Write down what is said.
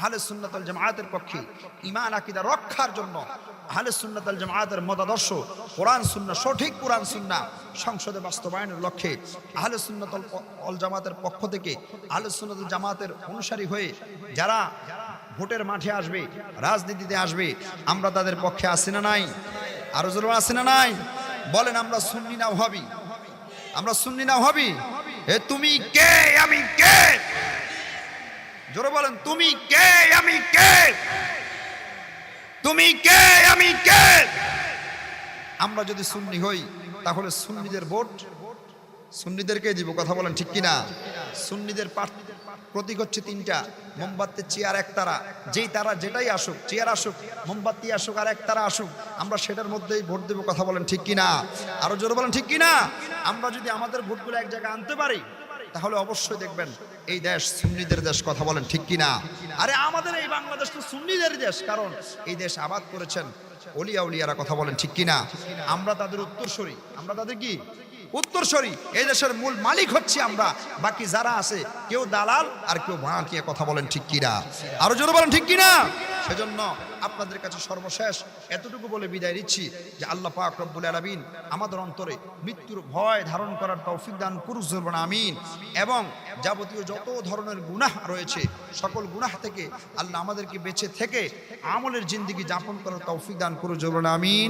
আহলে সুন্নাত ওয়াল জামায়াতের পক্ষে, ঈমান আকীদা রক্ষার জন্য আহলে সুন্নাত ওয়াল জামায়াতের মতাদর্শ কোরআন সুন্নাহ, সঠিক কোরআন সুন্নাহ সংসদে বাস্তবায়নের লক্ষ্যে আহলে সুন্নাত ওয়াল জামায়াতের পক্ষ থেকে আহলে সুন্নাত ওয়াল জামায়াতের অনুসারী হয়ে যারা ভোটের মাঠে আসবে, রাজনীতিতে আসবে, আমরা তাদের পক্ষে আছি না নাই? আরো জোরে আছি না নাই? বলেন আমরা সুন্নি না ওয়াহাবি? আমরা সুন্নি না ওয়াহাবি? এ তুমি কে আমি কে? জোরে বলেন, তুমি কে আমি কে? তুমি কে আমি কে? আমরা যদি সুন্নি হই তাহলে সুন্নিদের ভোট সুন্নিদেরকে দিব। কথা বলেন ঠিক কিনা? সুন্নিদের প্রতীক হচ্ছে তিনটা, মোমবাতি, চেয়ার, একতারা। যেই তারা যেটাই আসুক, চেয়ার আসুক, মোমবাতি আসুক, আর একতারা আসুক, আমরা সেটার মধ্যেই ভোট দেব। কথা বলেন ঠিক কিনা? আরো জোরে বলেন ঠিক কিনা? আমরা যদি আমাদের ভোটগুলো এক জায়গায় আনতে পারি তাহলে অবশ্যই দেখবেন এই দেশ সুন্নিদের দেশ। কথা বলেন ঠিক কিনা? আরে আমাদের এই বাংলাদেশ তো সুন্নিদের দেশ, কারণ এই দেশ আবাদ করেছেন ওলিয়া উলিয়ারা। কথা বলেন ঠিক কিনা? আমরা তাদের উত্তরসূরি। আমরা তাদের কি উত্তরসূরি? এই দেশের মূল মালিক হচ্ছে আমরা, বাকি যারা আছে কেউ দালাল আর কেউ ভাড়াটিয়া। কথা বলেন ঠিক কিনা? আরো জোরে বলেন ঠিক কিনা? সেজন্য আপনাদের কাছে সর্বশেষ এতটুকু বলে বিদায় নিচ্ছি যে আল্লাহ পাক রব্বুল আলামিন আমাদের অন্তরে মৃত্যুর ভয় ধারণ করার তৌফিক দান করুন, আমিন। এবং যাবতীয় যত ধরনের গুনাহ রয়েছে সকল গুনাহ থেকে আল্লাহ আমাদেরকে বেঁচে থেকে আমলের জিন্দেগি যাপন করার তৌফিক দান করুন, আমিন।